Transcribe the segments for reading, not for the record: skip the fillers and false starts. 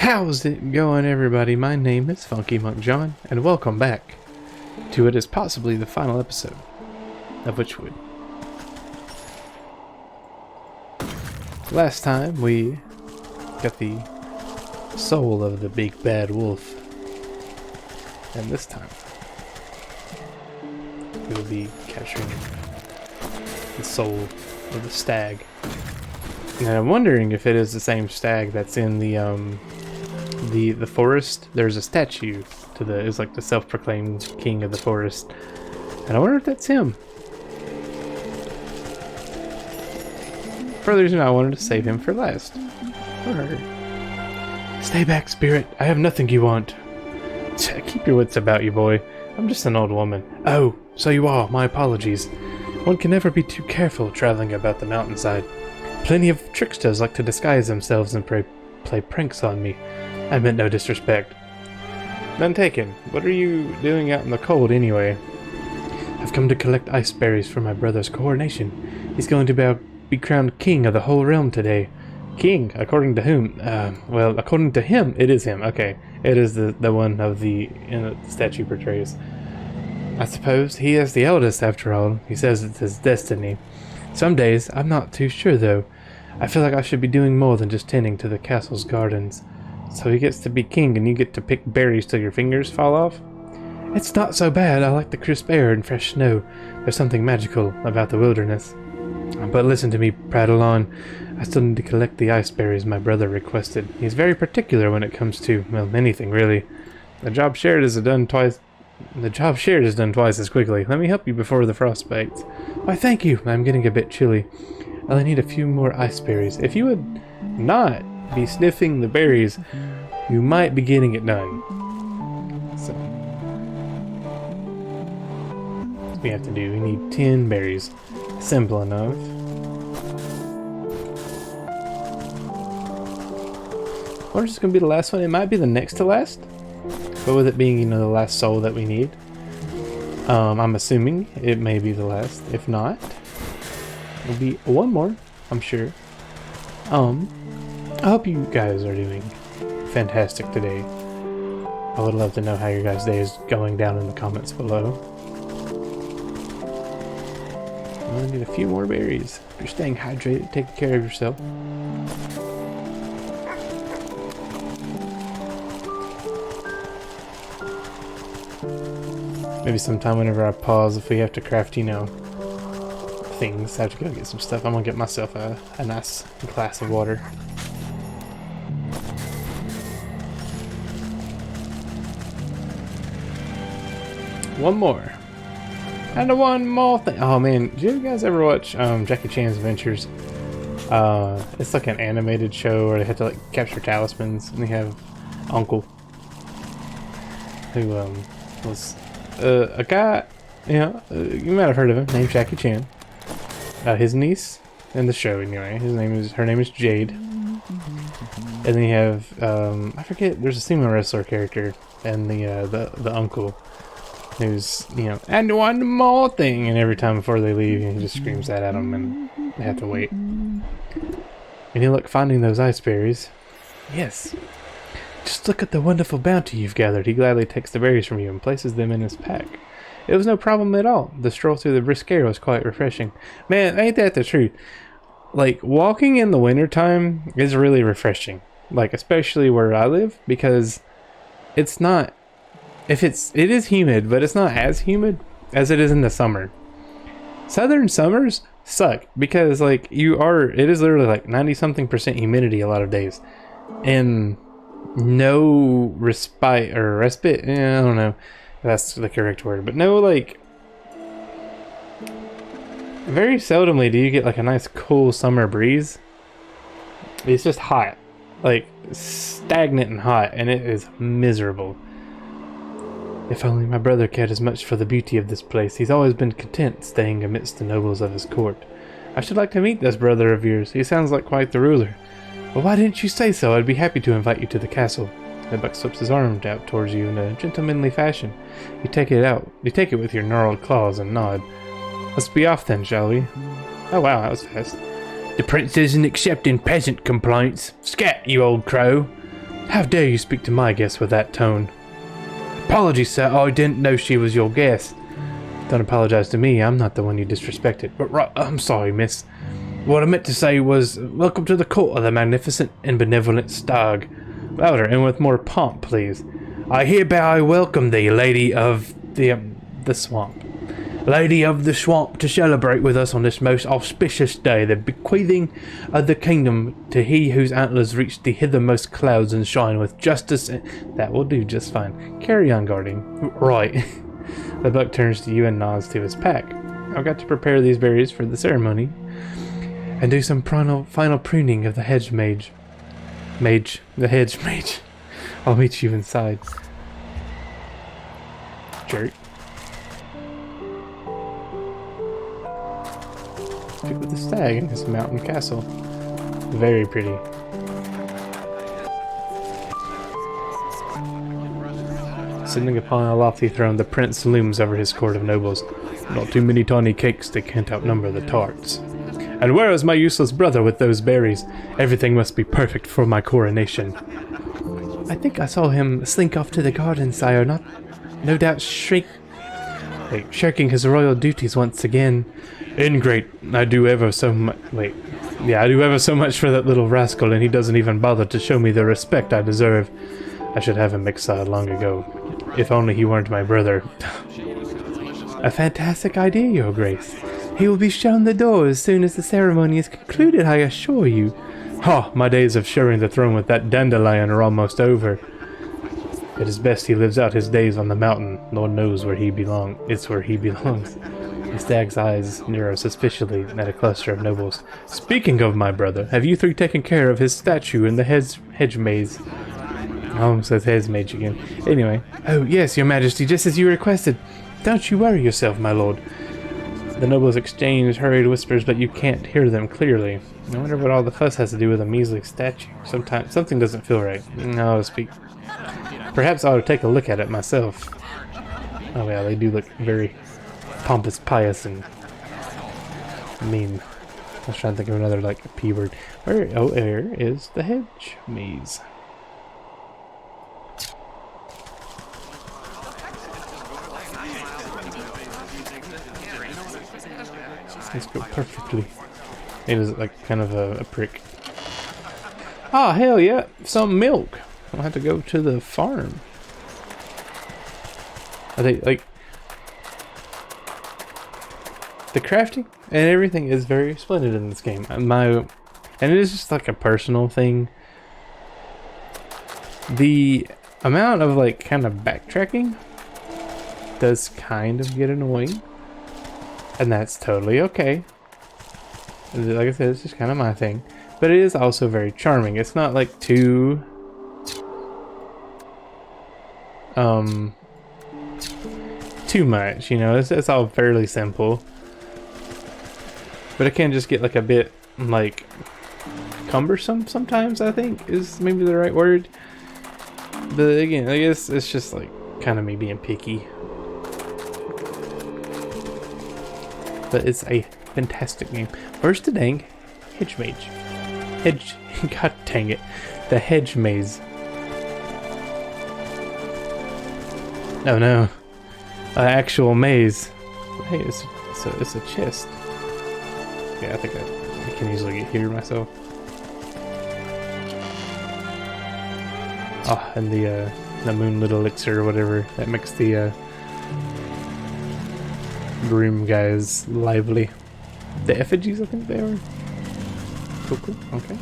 How's it going, everybody? My name is Funky Monk John, and welcome back to what is possibly the final episode of Wytchwood. Last time we got the soul of the big bad wolf, and this time we will be capturing the soul of the stag. And I'm wondering if it is the same stag that's in the forest. There's a statue to it's like the self-proclaimed king of the forest, and I wonder if that's him. For the reason I wanted to save him for last. Alright. Stay back, spirit. I have nothing you want. Keep your wits about you, boy. I'm just an old woman. Oh, so you are. My apologies. One can never be too careful traveling about the mountainside. Plenty of tricksters like to disguise themselves and play pranks on me. I meant no disrespect. None taken. What are you doing out in the cold anyway? I've come to collect ice berries for my brother's coronation. He's going to be crowned king of the whole realm today. King? According to whom? Well, according to him, it is him. Okay. It is the one of the statue portrays. I suppose he is the eldest after all. He says it's his destiny. Some days, I'm not too sure though. I feel like I should be doing more than just tending to the castle's gardens. So he gets to be king and you get to pick berries till your fingers fall off? It's not so bad. I like the crisp air and fresh snow. There's something magical about the wilderness. But listen to me prattle on. I still need to collect the ice berries my brother requested. He's very particular when it comes to, well, anything really. The job shared is done twice as quickly. Let me help you before the frost bites. Why, thank you. I'm getting a bit chilly. I'll need a few more ice berries. If you would not be sniffing the berries, you might be getting it done. So, what we have to do, we need 10 berries. Simple enough. I wonder if it's going to be the last one. It might be the next to last. But with it being, the last soul that we need, I'm assuming it may be the last. If not, it'll be one more, I'm sure. I hope you guys are doing fantastic today. I would love to know how your guys' day is going down in the comments below. I'm gonna need a few more berries. If you're staying hydrated, take care of yourself. Maybe sometime whenever I pause, if we have to craft, things, I have to go get some stuff. I'm gonna get myself a nice glass of water. One more. And one more thing. Oh man, did you guys ever watch Jackie Chan's Adventures? It's like an animated show where they have to capture talismans, and they have Uncle, who was a guy, you might have heard of him, named Jackie Chan. His niece in the show, anyway. Her name is Jade. And then you have I forget. There's a sumo wrestler character, and the uncle, who's and one more thing. And every time before they leave, he just screams that at them, and they have to wait. And finding those ice berries. Yes. Just look at the wonderful bounty you've gathered. He gladly takes the berries from you and places them in his pack. It was no problem at all. The stroll through the brisk air was quite refreshing. Man, ain't that the truth? Walking in the wintertime is really refreshing. Especially where I live, because it's not... it is humid, but it's not as humid as it is in the summer. Southern summers suck, because it is literally 90-something% humidity a lot of days. And no respite or respite. I don't know if that's the correct word, but no, very seldomly do you get a nice cool summer breeze. It's just hot, stagnant and hot, and it is miserable. If only my brother cared as much for the beauty of this place. He's always been content staying amidst the nobles of his court. I should like to meet this brother of yours. He sounds like quite the ruler. Well, why didn't you say so? I'd be happy to invite you to the castle. The buck slips his arm out towards you in a gentlemanly fashion. You take it with your gnarled claws and nod. Let's be off then, shall we? Oh wow, that was fast. The prince isn't accepting peasant complaints. Scat, you old crow. How dare you speak to my guest with that tone? Apologies, sir. I didn't know she was your guest. Don't apologize to me. I'm not the one you disrespected. But I'm sorry, miss. What I meant to say was, welcome to the court of the magnificent and benevolent Stag. Louder and with more pomp, please. I hereby welcome thee, lady of the swamp. Lady of the swamp, to celebrate with us on this most auspicious day, the bequeathing of the kingdom to he whose antlers reach the hithermost clouds and shine with justice. That will do just fine. Carry on, guardian. Right. The buck turns to you and nods to his pack. I've got to prepare these berries for the ceremony and do some final pruning of the hedge mage. The hedge mage. I'll meet you inside. Jerk. With the stag in his mountain castle. Very pretty. Sitting upon a lofty throne, the prince looms over his court of nobles. Not too many tawny cakes, they can't outnumber the tarts. And where is my useless brother with those berries? Everything must be perfect for my coronation. I think I saw him slink off to the garden, sire, no doubt shirking his royal duties once again. Ingrate, I do ever so much for that little rascal, and he doesn't even bother to show me the respect I deserve. I should have him exiled long ago, if only he weren't my brother. A fantastic idea, your grace. He will be shown the door as soon as the ceremony is concluded, I assure you. Ha! My days of sharing the throne with that dandelion are almost over. It is best he lives out his days on the mountain. Lord knows where he belongs. It's where he belongs. The stag's eyes narrow suspiciously at a cluster of nobles. Speaking of my brother, have you three taken care of his statue in the hedge maze? I almost says hedge mage again. Anyway. Oh, yes, your majesty, just as you requested. Don't you worry yourself, my lord. The nobles exchange hurried whispers, but you can't hear them clearly. I wonder what all the fuss has to do with a measly statue. Sometimes something doesn't feel right. I'll speak. Perhaps I ought to take a look at it myself. Oh yeah, they do look very pompous, pious, and mean. I was trying to think of another like P word. Where is the hedge maze? Let's go perfectly. It is like kind of a prick. Ah, hell yeah, some milk. I'll have to go to the farm. I think like the crafting and everything is very splendid in this game. And it is just like a personal thing. The amount of like kind of backtracking does kind of get annoying. And that's totally okay. Like I said, it's just kind of my thing. But it is also very charming. It's not like too much, you know. It's all fairly simple. But it can just get like a bit like cumbersome sometimes, I think is maybe the right word. But again, I guess it's just like kind of me being picky. But it's a fantastic game. Where's the dang hedge mage? God dang it. The hedge maze. Oh no. An actual maze. Hey, it's a chest. Yeah, I think I can easily get here myself. Oh, and the moonlit elixir or whatever that makes the groom guys lively. The effigies, I think they are. Cool. Okay.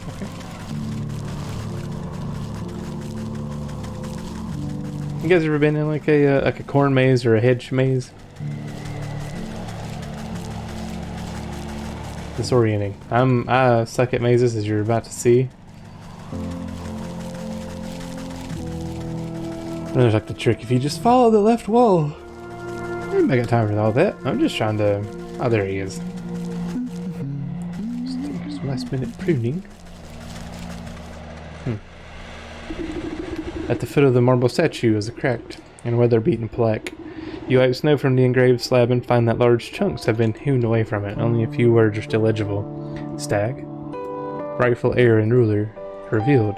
You guys ever been in like a corn maze or a hedge maze? Disorienting. I suck at mazes, as you're about to see. And there's like the trick. If you just follow the left wall. I got time for all that. I'm just trying to... Oh, there he is. Just take some last minute pruning. At the foot of the marble statue is a cracked and weather-beaten plaque. You wipe snow from the engraved slab and find that large chunks have been hewn away from it. Only a few words are still legible. Stag. Rightful heir and ruler. Revealed.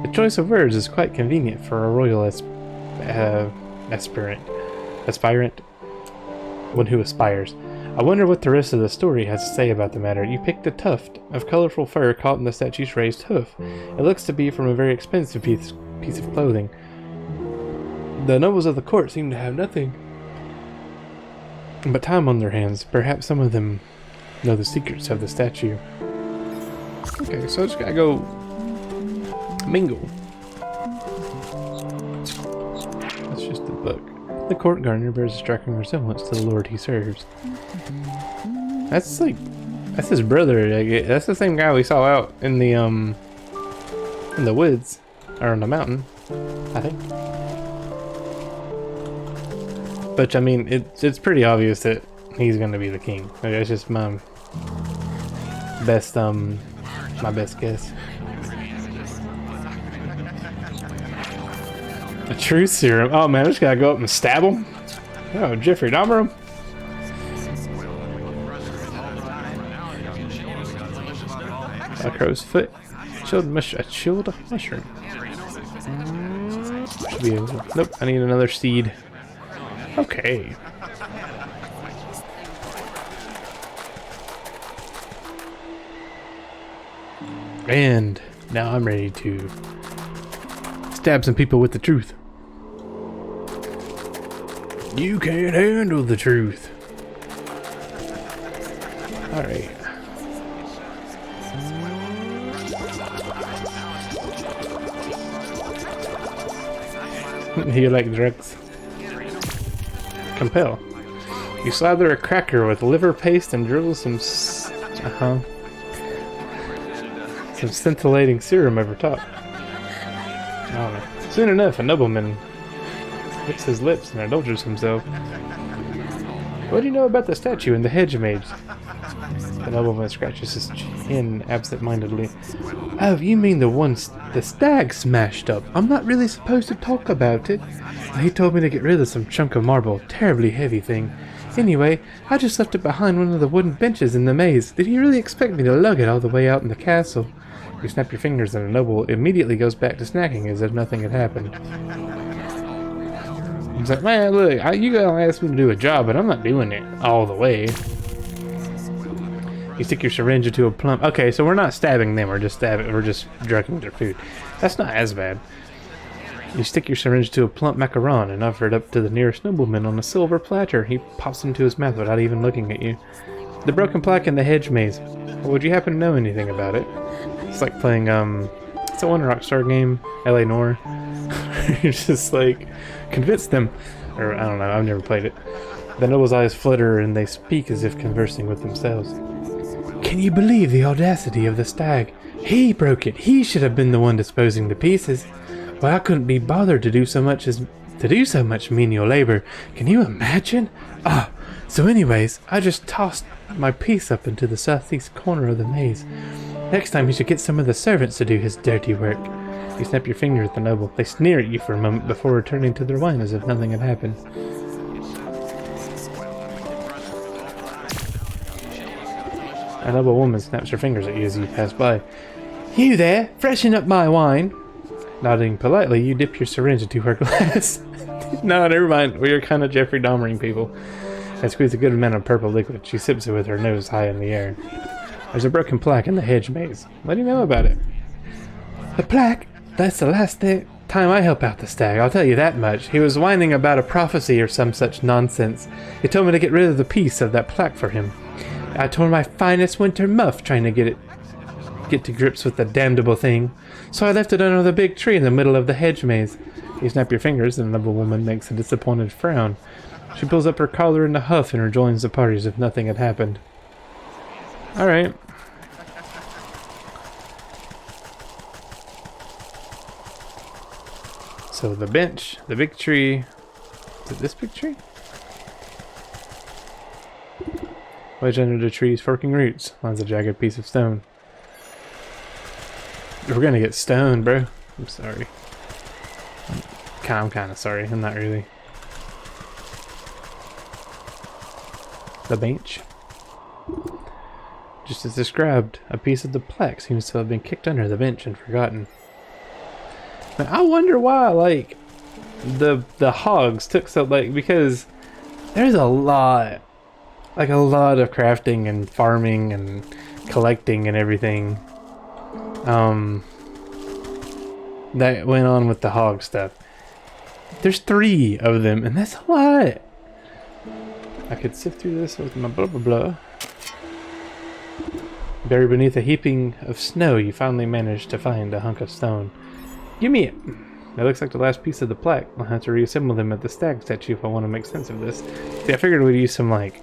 The choice of words is quite convenient for a royal aspirant. One who aspires. I wonder what the rest of the story has to say about the matter. You picked a tuft of colorful fur caught in the statue's raised hoof. It looks to be from a very expensive piece of clothing. The nobles of the court seem to have nothing but time on their hands. Perhaps some of them know the secrets of the statue. Okay, so I just gotta go mingle. That's just the book. The court gardener bears a striking resemblance to the lord he serves. That's his brother. That's the same guy we saw out in the woods or on the mountain, I think. But I mean, it's pretty obvious that he's gonna be the king. Like, that's just my best guess. A truth serum. Oh man, I just gotta go up and stab him. Oh, Jeffrey Dahmer him. A crow's foot. A chilled mushroom. Should be able to. Nope, I need another seed. Okay. And now I'm ready to stab some people with the truth. You can't handle the truth. Alright. You like drugs? Compel. You slather a cracker with liver paste and drizzle some scintillating serum over top. I don't know. Soon enough, a nobleman licks his lips and indulges himself. What do you know about the statue and the hedge mage? The nobleman scratches his chin absent-mindedly. Oh, you mean the one the stag smashed up? I'm not really supposed to talk about it. He told me to get rid of some chunk of marble. Terribly heavy thing. Anyway, I just left it behind one of the wooden benches in the maze. Did he really expect me to lug it all the way out in the castle? You snap your fingers and the noble immediately goes back to snacking as if nothing had happened. He's like, man, look, you gotta ask me to do a job, but I'm not doing it all the way. You stick your syringe into a plump. Okay, so we're not stabbing them, we're just drugging their food. That's not as bad. You stick your syringe to a plump macaron and offer it up to the nearest nobleman on a silver platter. He pops it into his mouth without even looking at you. The broken plaque in the hedge maze. Would you happen to know anything about it? It's like playing, it's that one Rockstar game, L.A. Noire. You're just like, convince them. Or, I don't know, I've never played it. The noble's eyes flutter and they speak as if conversing with themselves. Can you believe the audacity of the stag? He broke it. He should have been the one disposing the pieces. Why, I couldn't be bothered to do so much menial labor. Can you imagine? So anyways, I just tossed my piece up into the southeast corner of the maze. Next time he should get some of the servants to do his dirty work. You snap your finger at the noble. They sneer at you for a moment before returning to their wine as if nothing had happened. A noble woman snaps her fingers at you as you pass by. You there! Freshen up my wine! Nodding politely, you dip your syringe into her glass. No, never mind. We are kind of Jeffrey Dahmering people. I squeeze a good amount of purple liquid. She sips it with her nose high in the air. There's a broken plaque in the hedge maze. What do you know about it? The plaque? That's the last time I help out the stag, I'll tell you that much. He was whining about a prophecy or some such nonsense. He told me to get rid of the piece of that plaque for him. I tore my finest winter muff trying to get to grips with the damnable thing. So I left it under the big tree in the middle of the hedge maze. You snap your fingers and another woman makes a disappointed frown. She pulls up her collar in a huff and rejoins the party as if nothing had happened. Alright. So the bench, the big tree. Is it this big tree? Wedged under the tree's forking roots lies a jagged piece of stone. We're gonna get stoned, bro. I'm sorry. I'm kind of sorry. I'm not really. The bench. Just as described, a piece of the plaque seems to have been kicked under the bench and forgotten. I wonder why, like, the hogs took so, like, because there's a lot of crafting and farming and collecting and everything that went on with the hog stuff. There's 3 of them, and that's a lot. I could sift through this with my blah blah blah. Buried beneath a heaping of snow, you finally managed to find a hunk of stone. Give me it. That looks like the last piece of the plaque. I'll have to reassemble them at the stag statue if I want to make sense of this. See, I figured we'd use some, like,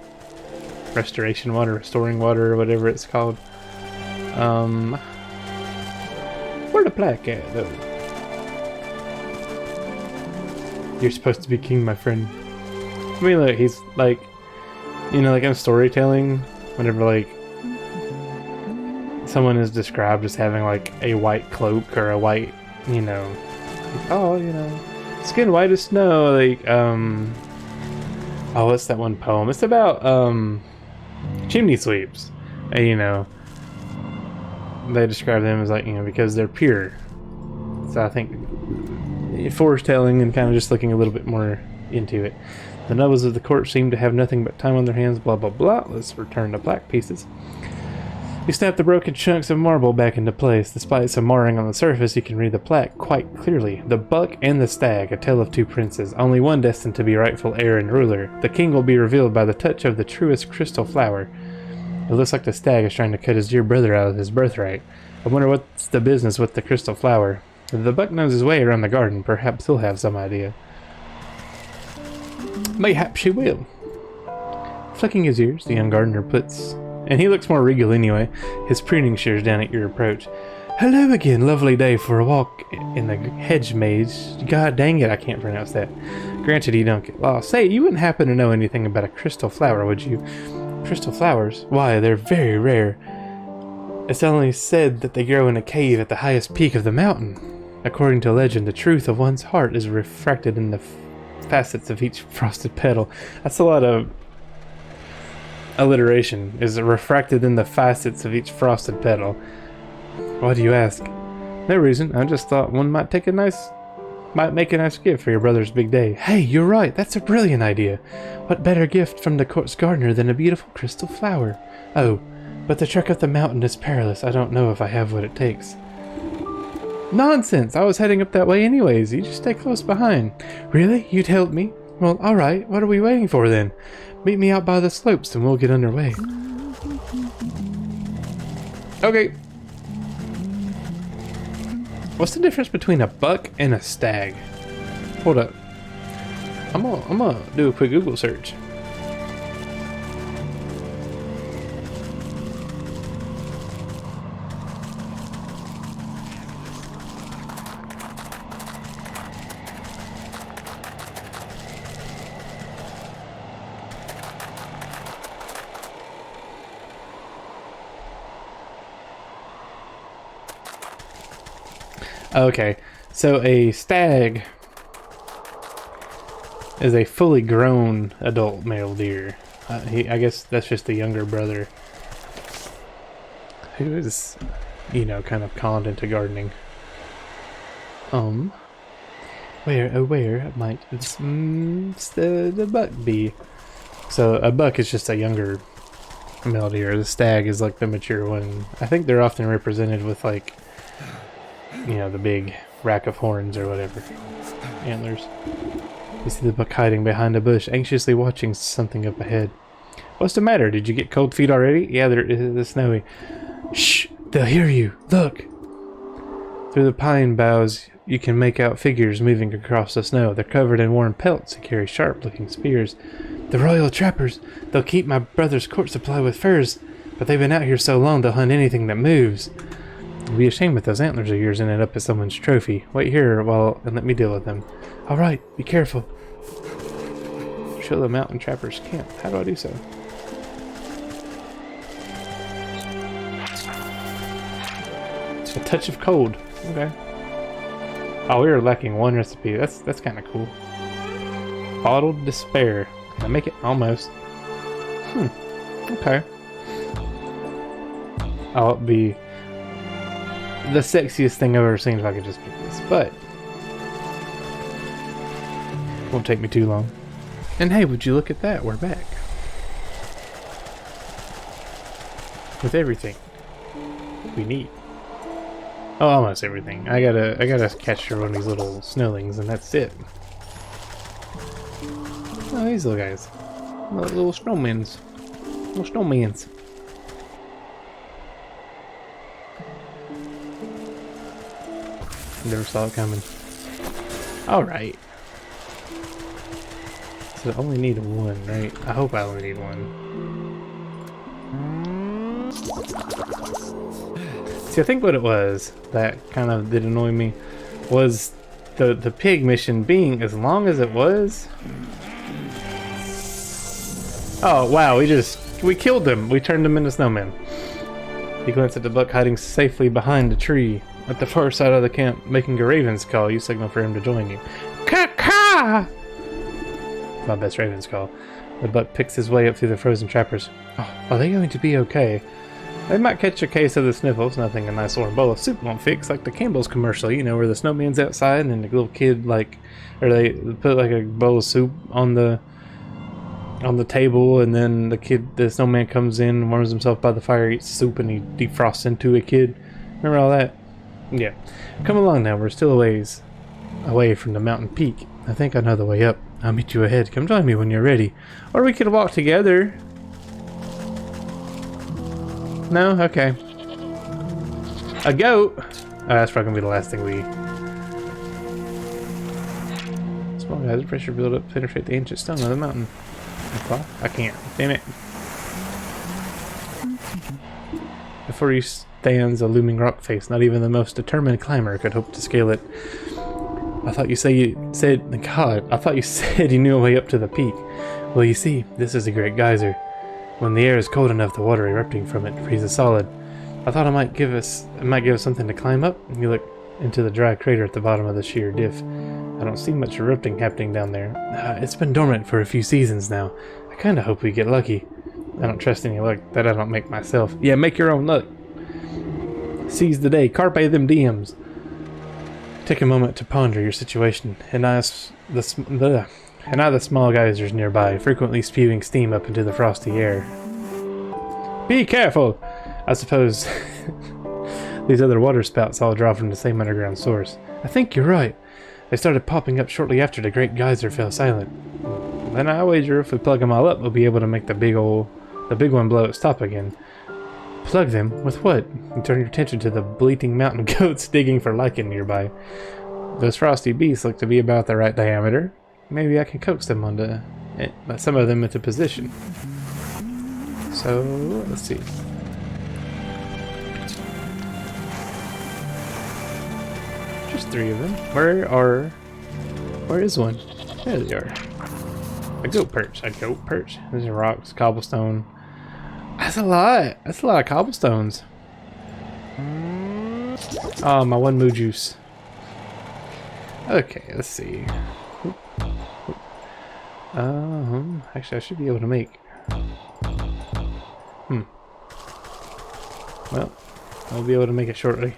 restoration water, restoring water, or whatever it's called. Where the plaque at, though? You're supposed to be king, my friend. I mean, look, he's, like, you know, like in storytelling, whenever, like, someone is described as having, like, a white cloak or a white, you know, like, oh, you know, skin white as snow, like, oh, what's that one poem? It's about, chimney sweeps, and, you know, they describe them as, like, you know, because they're pure. So I think foretelling and kind of just looking a little bit more into it. The nobles of the court seem to have nothing but time on their hands, blah blah blah. Let's return the plaque pieces. You snap the broken chunks of marble back into place. Despite some marring on the surface, you can read the plaque quite clearly. The buck and the stag, a tale of 2 princes, only one destined to be rightful heir and ruler. The king will be revealed by the touch of the truest crystal flower. It looks like the stag is trying to cut his dear brother out of his birthright. I wonder what's the business with the crystal flower. If the buck knows his way around the garden, perhaps he'll have some idea. Mayhaps she will. Flicking his ears, the young gardener puts... And he looks more regal anyway, his pruning shears down at your approach. Hello again, lovely day for a walk in the hedge maze. God dang it, I can't pronounce that. Granted, you don't get lost. Say, you wouldn't happen to know anything about a crystal flower, would you? Crystal flowers? Why, they're very rare. It's only said that they grow in a cave at the highest peak of the mountain. According to legend, the truth of one's heart is refracted in the facets of each frosted petal. That's a lot of alliteration. Is refracted in the facets of each frosted petal. Why do you ask? No reason. I just thought one might make a nice gift for your brother's big day. Hey, you're right. That's a brilliant idea. What better gift from the court's gardener than a beautiful crystal flower? Oh, but the trek up the mountain is perilous. I don't know if I have what it takes. Nonsense! I was heading up that way anyways. You just stay close behind. Really? You'd help me? Well, alright. What are we waiting for then? Meet me out by the slopes and we'll get underway. Okay. What's the difference between a buck and a stag? Hold up. I'm gonna do a quick Google search. Okay, so a stag is a fully grown adult male deer. I guess that's just the younger brother who is, you know, kind of conned into gardening. Where might the buck be? So a buck is just a younger male deer. The stag is like the mature one. I think they're often represented with, like, you know, the big rack of horns or whatever. Antlers. You see the buck hiding behind a bush, anxiously watching something up ahead. What's the matter? Did you get cold feet already? Yeah, it's snowy. Shh! They'll hear you! Look! Through the pine boughs, you can make out figures moving across the snow. They're covered in worn pelts and carry sharp-looking spears. The royal trappers! They'll keep my brother's court supply with furs, but they've been out here so long they'll hunt anything that moves. It'd be a shame if those antlers of yours ended up as someone's trophy. Wait here and let me deal with them. Alright, be careful. Show the mountain trappers camp. How do I do so? It's a touch of cold. Okay. Oh, we were lacking one recipe. That's kind of cool. Bottled despair. Can I make it? Almost. Okay. Oh, it'd be the sexiest thing I've ever seen if I could just pick this, but Won't take me too long. And hey, would you look at that? We're back. With everything we need. Oh, almost everything. I gotta catch one of these little snowlings, and that's it. Oh, these little guys. Little snowmans. Little snowmans. Never saw it coming. Alright. So I only need one, right? I hope I only need one. See, I think what it was that kind of did annoy me was the pig mission being as long as it was. Oh wow, we killed him. We turned him into snowmen. He glanced at the buck hiding safely behind a tree at the far side of the camp, making a raven's call. You signal for him to join you. Caw-caw! My best raven's call. The buck picks his way up through the frozen trappers. Oh, are they going to be okay? They might catch a case of the sniffles, nothing a nice warm bowl of soup won't fix, like the Campbell's commercial, you know, where the snowman's outside and the little kid, like, or they put like a bowl of soup on the table, and then the snowman comes in, warms himself by the fire, eats soup, and he defrosts into a kid. Remember all that? Yeah. Come along now, we're still a ways away from the mountain peak. I think I know the way up. I'll meet you ahead. Come join me when you're ready. Or we could walk together. No? Okay. A goat? Oh, that's probably gonna be the last thing we eat. Small guys, pressure build up, penetrate the ancient stone of the mountain. I can't. Damn it. Before you stands a looming rock face. Not even the most determined climber could hope to scale it. I thought you said you knew a way up to the peak. Well, you see, this is a great geyser. When the air is cold enough, the water erupting from it freezes solid. I thought it might give us something to climb up. You look into the dry crater at the bottom of the sheer diff. I don't see much erupting happening down there. It's been dormant for a few seasons now. I kind of hope we get lucky. I don't trust any luck that I don't make myself. Yeah, make your own luck. Seize the day. Carpe them diems. Take a moment to ponder your situation. And I the small geysers nearby, frequently spewing steam up into the frosty air. Be careful! I suppose these other water spouts all draw from the same underground source. I think you're right. They started popping up shortly after the great geyser fell silent. Then I wager if we plug them all up, we'll be able to make the big one blow its top again. Plug them? With what? You turn your attention to the bleating mountain goats digging for lichen nearby. Those frosty beasts look to be about the right diameter. Maybe I can coax them onto it, but some of them into position. So, let's see. Just 3 of them. Where is one? There they are. A goat perch. There's rocks, cobblestone. That's a lot. That's a lot of cobblestones. Oh, my one moo juice. Okay, let's see. Actually, I should be able to make. Well, I'll be able to make it shortly.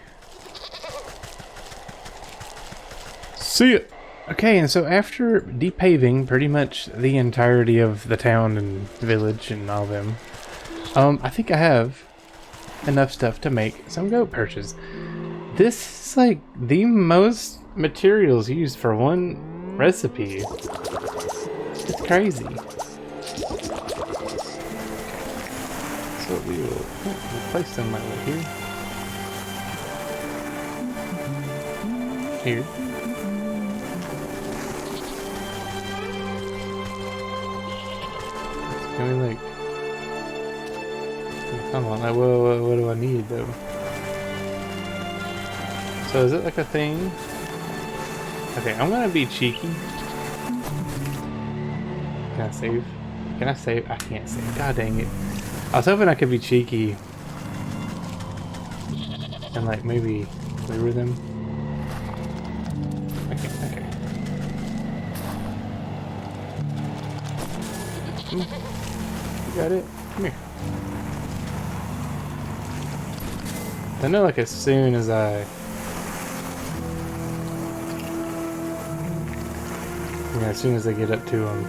See it. Okay, and so after depaving pretty much the entirety of the town and village and all them, I think I have enough stuff to make some goat perches. This is like the most materials used for one recipe. It's crazy. So we'll place them right here. Here. Can we like... Come on, like, what do I need though? So is it like a thing? Okay, I'm gonna be cheeky. Can I save? Can I save? I can't save. God dang it. I was hoping I could be cheeky. And like maybe lure them. I can't, okay. You got it? Come here. I know like as soon as Yeah, as soon as they get up to them.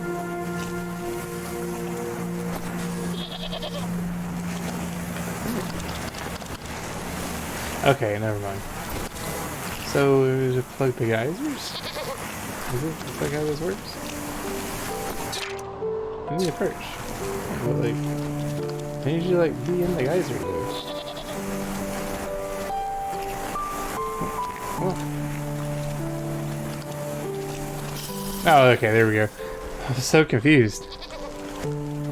Okay, never mind. So, is it plug the geysers? Is that how this works? I need a perch. But, like, I usually like be in the geyser though. Oh, okay, there we go. I was so confused.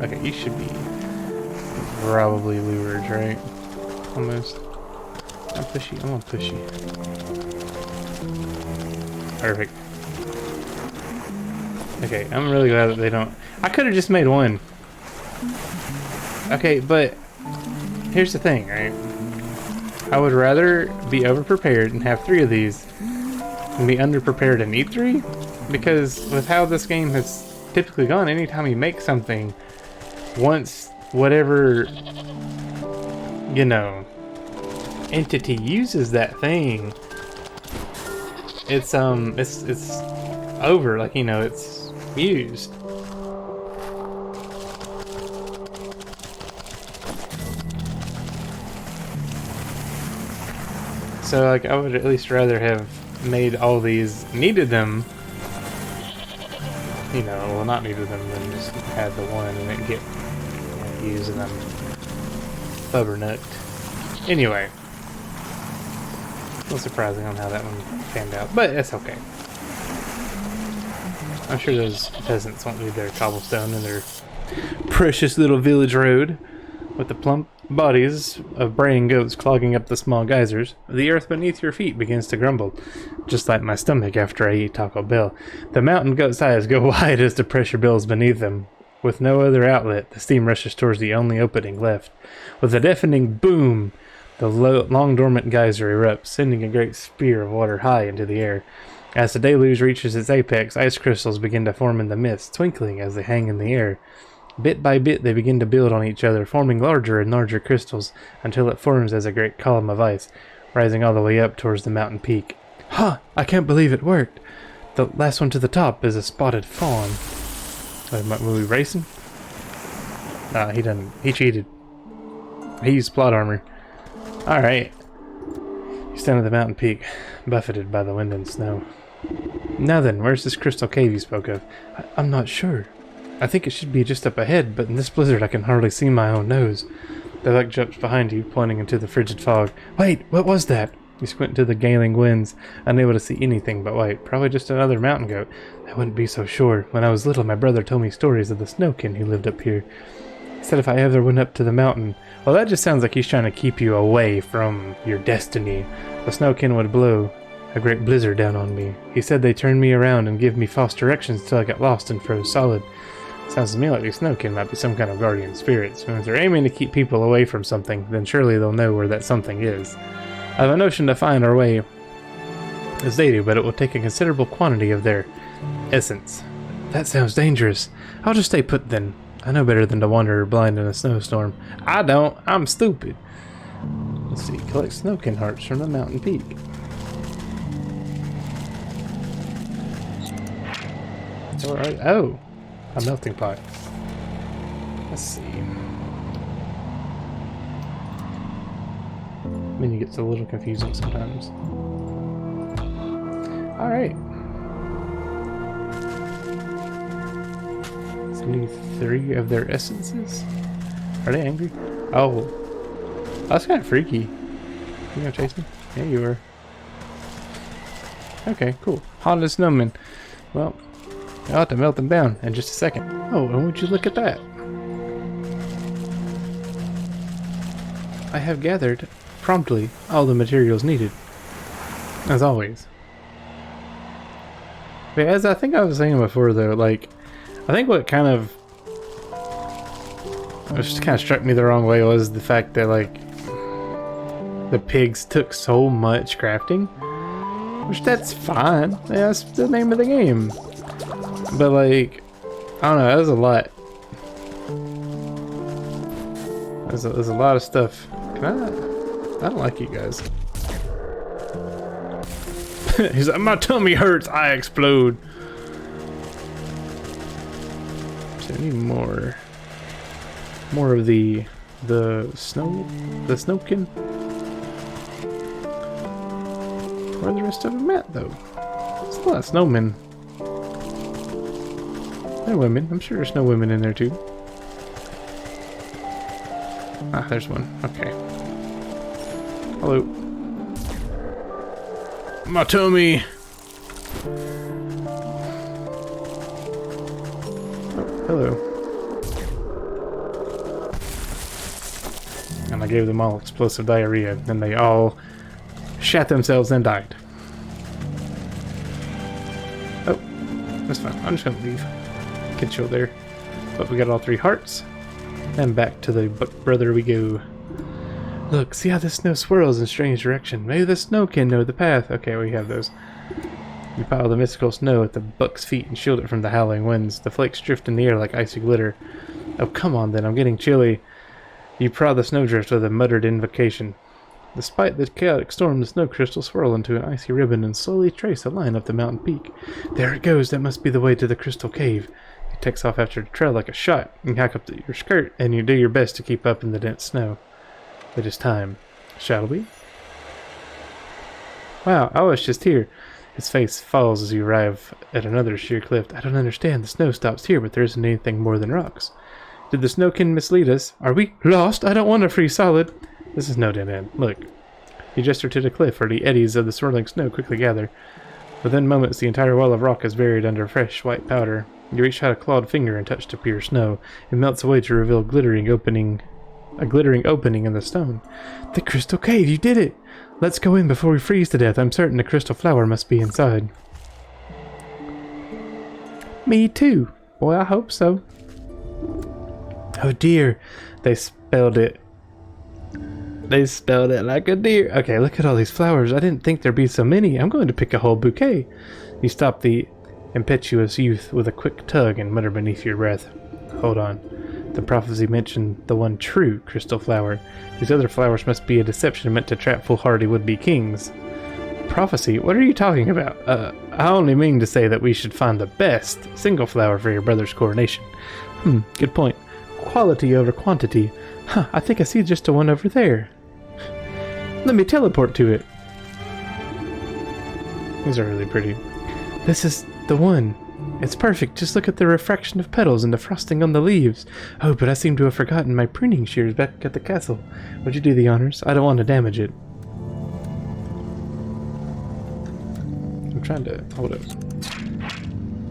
Okay, you should be probably lures, right? Almost. I'm pushy. I'm gonna push you. Perfect. Okay, I'm really glad that they don't. I could have just made one. Okay, but here's the thing, right? I would rather be over-prepared and have 3 of these than be under-prepared and need 3. Because with how this game has typically gone, anytime you make something, once whatever, you know, entity uses that thing, it's over, like, you know, it's used. So, like, I would at least rather have made all these, needed them, you know, well, not needed them, than just had the one and then get, you know, used and I'm bubbernucked. Anyway, a little surprising on how that one panned out, but it's okay. I'm sure those peasants won't need their cobblestone and their precious little village road with the plump bodies of braying goats clogging up the small geysers. The earth beneath your feet begins to grumble, just like my stomach after I eat Taco Bell. The mountain goat's eyes go wide as the pressure builds beneath them. With no other outlet, the steam rushes towards the only opening left. With a deafening boom, the long dormant geyser erupts, sending a great spear of water high into the air. As the deluge reaches its apex, ice crystals begin to form in the mist, twinkling as they hang in the air. Bit by bit, they begin to build on each other, forming larger and larger crystals, until it forms as a great column of ice, rising all the way up towards the mountain peak. Ha! I can't believe it worked! The last one to the top is a spotted fawn. Were we racing? Nah, he done. He cheated. He used plot armor. Alright. You stand at the mountain peak, buffeted by the wind and snow. Now then, where's this crystal cave you spoke of? I'm not sure. I think it should be just up ahead, but in this blizzard I can hardly see my own nose. The luck jumps behind you, pointing into the frigid fog. Wait, what was that? You squint into the gailing winds, unable to see anything but white. Probably just another mountain goat. I wouldn't be so sure. When I was little, my brother told me stories of the snowkin who lived up here. He said if I ever went up to the mountain... Well, that just sounds like he's trying to keep you away from your destiny. The snowkin would blow a great blizzard down on me. He said they turned me around and give me false directions till I got lost and froze solid. Sounds to me like these snowkin might be some kind of guardian spirits. And if they're aiming to keep people away from something, then surely they'll know where that something is. I have a notion to find our way as they do, but it will take a considerable quantity of their essence. That sounds dangerous. I'll just stay put then. I know better than to wander blind in a snowstorm. I don't. I'm stupid. Let's see. Collect snowkin hearts from the mountain peak. Alright. Oh. A melting pot. Let's see. Menu gets a little confusing sometimes. Alright. 73 of their essences? Are they angry? Oh. That's kind of freaky. You gonna chase me? Yeah, you were. Okay, cool. Haunted snowman. Well, I'll have to melt them down in just a second. Oh, and would you look at that? I have gathered, promptly, all the materials needed. As always. But as I think I was saying before though, like, I think what kind of struck me the wrong way was the fact that, like, the pigs took so much crafting. Which, that's fine. Yeah, that's the name of the game. But, like, I don't know, that was a lot. There's a lot of stuff. I don't like you guys. He's like, my tummy hurts, I explode. So I need more of the snowkin. Where are the rest of them at, though? There's a lot of snowmen. There are women. I'm sure there's no women in there, too. Ah, there's one. Okay. Hello. My tummy! Oh, hello. And I gave them all explosive diarrhea, and they all shat themselves and died. Oh, that's fine. I'm just gonna leave. Can chill there. But we got all 3 hearts. And back to the brother we go. Look, see how the snow swirls in strange direction. Maybe the snow can know the path. Okay, we have those. You pile the mystical snow at the buck's feet and shield it from the howling winds. The flakes drift in the air like icy glitter. Oh, come on then, I'm getting chilly. You prod the snowdrift with a muttered invocation. Despite the chaotic storm, the snow crystals swirl into an icy ribbon and slowly trace a line up the mountain peak. There it goes, that must be the way to the crystal cave. You takes off after the trail like a shot. You hack up your skirt, and you do your best to keep up in the dense snow. It is time. Shall we? Wow, I was just here. His face falls as you arrive at another sheer cliff. I don't understand. The snow stops here, but there isn't anything more than rocks. Did the snowkin mislead us? Are we lost? I don't want a free solid. This is no dead end. Look. You gesture to the cliff, where the eddies of the swirling snow quickly gather. Within moments, the entire wall of rock is buried under fresh white powder. You reach out a clawed finger and touch the pure snow. It melts away to reveal a glittering opening in the stone. The crystal cave, you did it! Let's go in before we freeze to death. I'm certain the crystal flower must be inside. Me too. Boy, I hope so. Oh dear, they spelled it. They spelled it like a deer. Okay, look at all these flowers. I didn't think there'd be so many. I'm going to pick a whole bouquet. You stop the impetuous youth with a quick tug and mutter beneath your breath. Hold on. The prophecy mentioned the one true crystal flower. These other flowers must be a deception meant to trap foolhardy would-be kings. Prophecy? What are you talking about? I only mean to say that we should find the best single flower for your brother's coronation. Good point. Quality over quantity. Huh, I think I see just the one over there. Let me teleport to it. These are really pretty. This is the one. It's perfect. Just look at the refraction of petals and the frosting on the leaves. Oh, but I seem to have forgotten my pruning shears back at the castle. Would you do the honors? I don't want to damage it. I'm trying to... Hold up.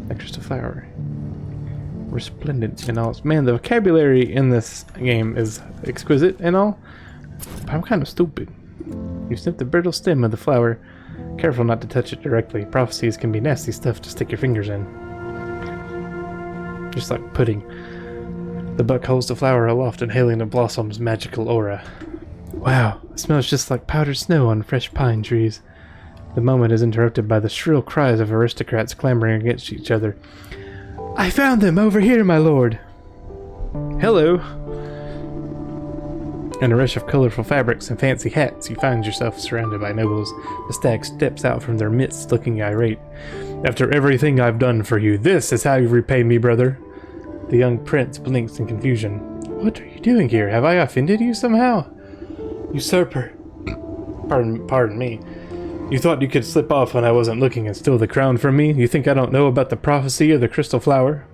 That crystal flower. Resplendent and all. Man, the vocabulary in this game is exquisite and all. But I'm kind of stupid. You snip the brittle stem of the flower. Careful not to touch it directly. Prophecies can be nasty stuff to stick your fingers in. Just like pudding. The buck holds the flower aloft, inhaling the blossom's magical aura. Wow, it smells just like powdered snow on fresh pine trees. The moment is interrupted by the shrill cries of aristocrats clamoring against each other. I found them over here, my lord! Hello! In a rush of colorful fabrics and fancy hats, you find yourself surrounded by nobles. The stag steps out from their midst, looking irate. After everything I've done for you, this is how you repay me, brother. The young prince blinks in confusion. What are you doing here? Have I offended you somehow? Usurper. Pardon me. You thought you could slip off when I wasn't looking and steal the crown from me? You think I don't know about the prophecy of the crystal flower?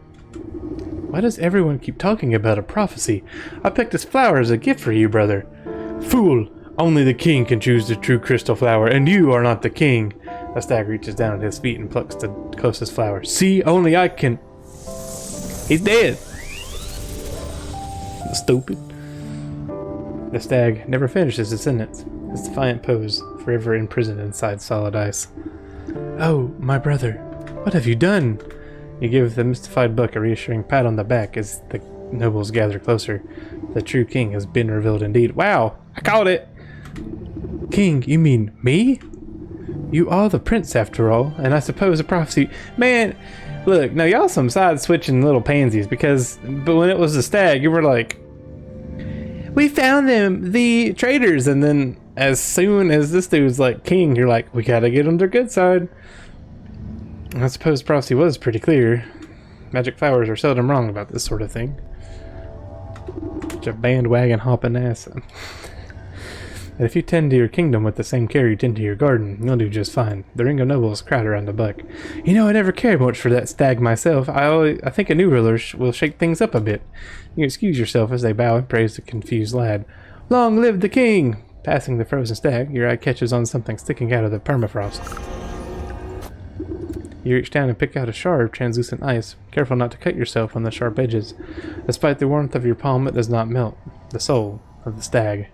Why does everyone keep talking about a prophecy? I picked this flower as a gift for you, brother. Fool! Only the king can choose the true crystal flower, and you are not the king. The stag reaches down at his feet and plucks the closest flower. See, only I can... He's dead! Stupid. The stag never finishes his sentence. His defiant pose, forever imprisoned inside solid ice. Oh, my brother, what have you done? You give the mystified buck a reassuring pat on the back as the nobles gather closer. The true king has been revealed indeed. Wow, I called it! King, you mean me? You are the prince after all, and I suppose a prophecy... Man, look, now y'all some side-switching little pansies, but when it was the stag, you were like... We found them, the traitors, and then as soon as this dude's like king, you're like, we gotta get on their good side. I suppose prophecy was pretty clear. Magic flowers are seldom wrong about this sort of thing. Such a bandwagon hopping ass. And if you tend to your kingdom with the same care you tend to your garden, you'll do just fine. The ring of nobles crowd around the buck. You know, I never cared much for that stag myself. I think a new ruler will shake things up a bit. You excuse yourself as they bow and praise the confused lad. Long live the king! Passing the frozen stag, your eye catches on something sticking out of the permafrost. You reach down and pick out a shard of translucent ice, careful not to cut yourself on the sharp edges. Despite the warmth of your palm, it does not melt. The soul of the stag.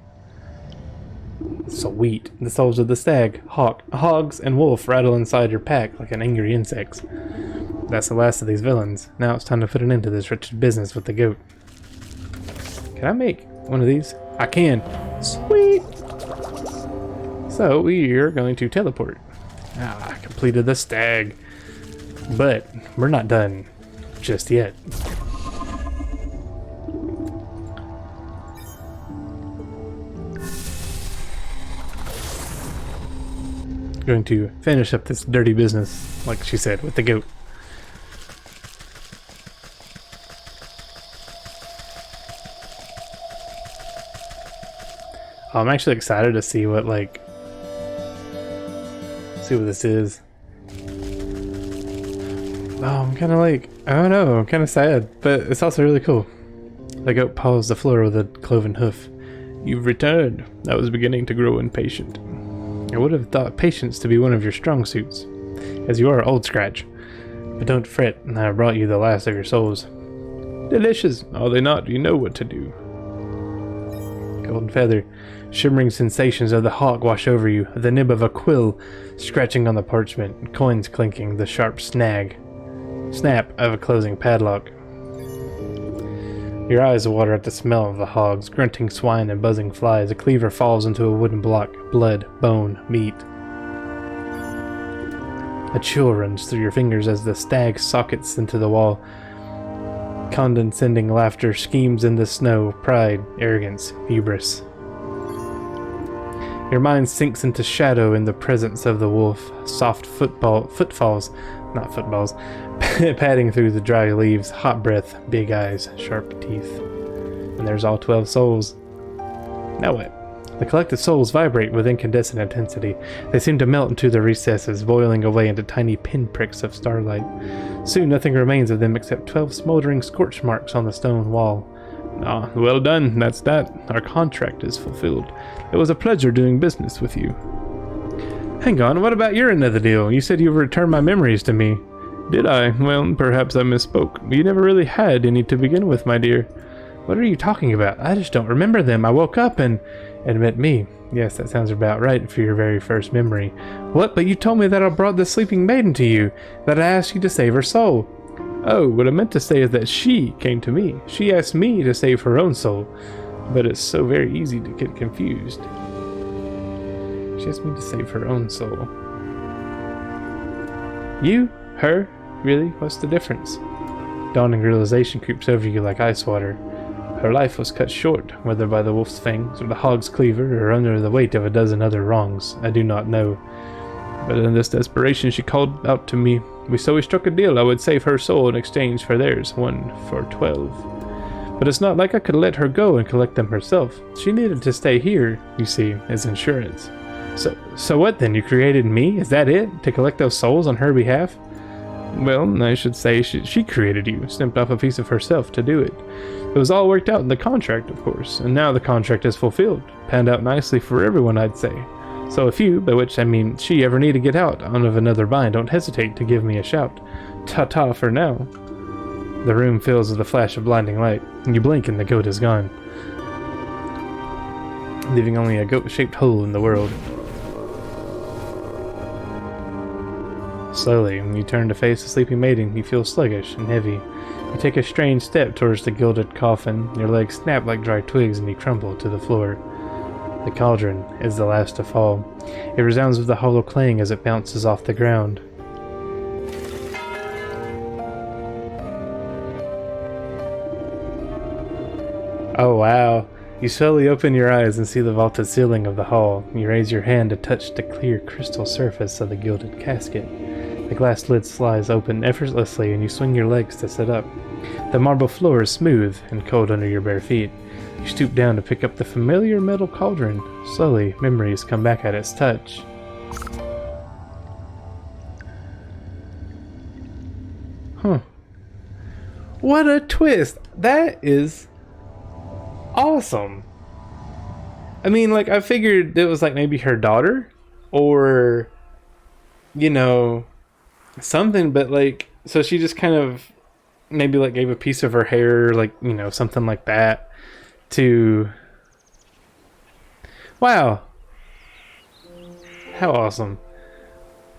Sweet. The souls of the stag, hawk, hogs, and wolf rattle inside your pack like an angry insect. That's the last of these villains. Now it's time to put an end to this wretched business with the goat. Can I make one of these? I can. Sweet! So we are going to teleport. I completed the stag. But we're not done just yet. Going to finish up this dirty business, like she said, with the goat. I'm actually excited to see what this is. Oh, I'm kind of like, I don't know, I'm kind of sad, but it's also really cool. The goat paws the floor with a cloven hoof. You've returned. I was beginning to grow impatient. I would have thought patience to be one of your strong suits, as you are Old Scratch. But don't fret, I have brought you the last of your souls. Delicious, are they not? You know what to do. Golden feather. Shimmering sensations of the hawk wash over you, the nib of a quill scratching on the parchment, coins clinking, the sharp snap of a closing padlock. Your eyes water at the smell of the hogs, grunting swine and buzzing flies. A cleaver falls into a wooden block, blood, bone, meat. A chill runs through your fingers as the stag sockets into the wall. Condescending laughter schemes in the snow, pride, arrogance, hubris. Your mind sinks into shadow in the presence of the wolf, soft footfalls, padding through the dry leaves, hot breath, big eyes, sharp teeth. And there's all 12 souls. Now what? The collected souls vibrate with incandescent intensity. They seem to melt into the recesses, boiling away into tiny pinpricks of starlight. Soon nothing remains of them except 12 smoldering scorch marks on the stone wall. Ah, well done, that's that. Our contract is fulfilled. It was a pleasure doing business with you. Hang on, what about your end of the deal? You said you would return my memories to me. Did I? Well, perhaps I misspoke. You never really had any to begin with, my dear. What are you talking about? I just don't remember them. I woke up and met me. Yes, that sounds about right for your very first memory. What? But you told me that I brought the sleeping maiden to you, that I asked you to save her soul. Oh, what I meant to say is that she came to me. She asked me to save her own soul. But it's so very easy to get confused. She asked me to save her own soul. You? Her? Really? What's the difference? Dawning realization creeps over you like ice water. Her life was cut short, whether by the wolf's fangs or the hog's cleaver or under the weight of a dozen other wrongs. I do not know. But in this desperation she called out to me. We struck a deal. I would save her soul in exchange for theirs, 1 for 12. But it's not like I could let her go and collect them herself. She needed to stay here, you see, as insurance. So what then? You created me? Is that it? To collect those souls on her behalf? Well, I should say she created you, snipped off a piece of herself to do it. It was all worked out in the contract, of course, and now the contract is fulfilled. Panned out nicely for everyone, I'd say. So if you, by which I mean she, ever need to get out of another bind, don't hesitate to give me a shout. Ta-ta for now. The room fills with a flash of blinding light, and you blink and the goat is gone, leaving only a goat-shaped hole in the world. Slowly, when you turn to face the sleeping maiden, you feel sluggish and heavy. You take a strange step towards the gilded coffin, your legs snap like dry twigs and you crumble to the floor. The cauldron is the last to fall. It resounds with a hollow clang as it bounces off the ground. Oh wow! You slowly open your eyes and see the vaulted ceiling of the hall. You raise your hand to touch the clear crystal surface of the gilded casket. The glass lid slides open effortlessly and you swing your legs to sit up. The marble floor is smooth and cold under your bare feet. You stoop down to pick up the familiar metal cauldron. Slowly, memories come back at its touch. Huh. What a twist! That is awesome. I mean, like, I figured it was like maybe her daughter or, you know, something, but like, so she just kind of maybe like gave a piece of her hair, like, you know, something like that to. Wow. How awesome.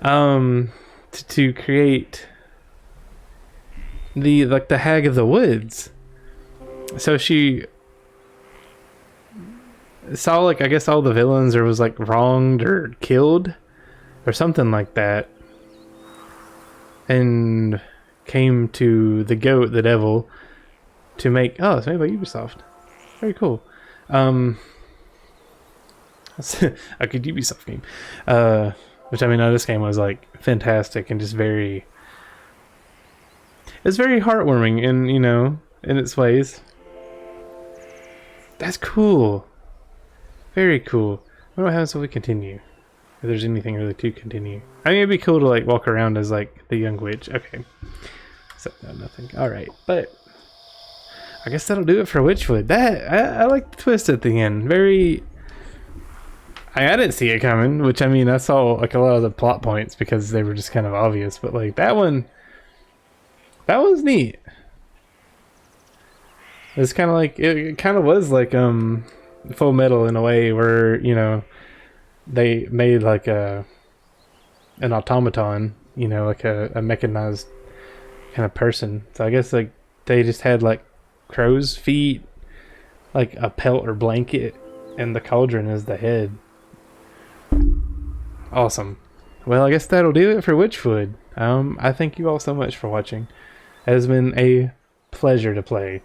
To create the Hag of the Woods. So she saw, like, I guess all the villains or was like wronged or killed or something like that, and came to the goat, the devil, to make. Oh, it's made by Ubisoft. Very cool. A good Ubisoft game. Which, I mean, this game was like fantastic and just very. It's very heartwarming in, you know, in its ways. That's cool. Very cool. I wonder what happens if we continue. If there's anything really to continue. I mean, it'd be cool to like walk around as like the young witch. Okay. So, no, nothing. Alright, but I guess that'll do it for Wytchwood. I like the twist at the end. Very. I didn't see it coming, which, I mean, I saw like a lot of the plot points because they were just kind of obvious, but like that one. That was neat. It's kind of like, it kind of was like Full Metal in a way where, you know, they made like an automaton, you know, like a mechanized kind of person. So I guess like they just had like crow's feet, like a pelt or blanket, and the cauldron is the head. Awesome. Well, I guess that'll do it for Wytchwood. I thank you all so much for watching. It has been a pleasure to play.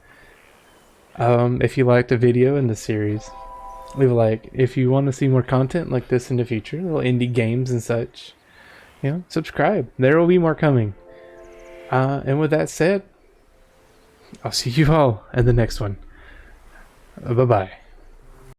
If you liked the video in the series, leave a like. If you want to see more content like this in the future, little indie games and such, you know, subscribe. There will be more coming. And with that said, I'll see you all in the next one. Bye-bye.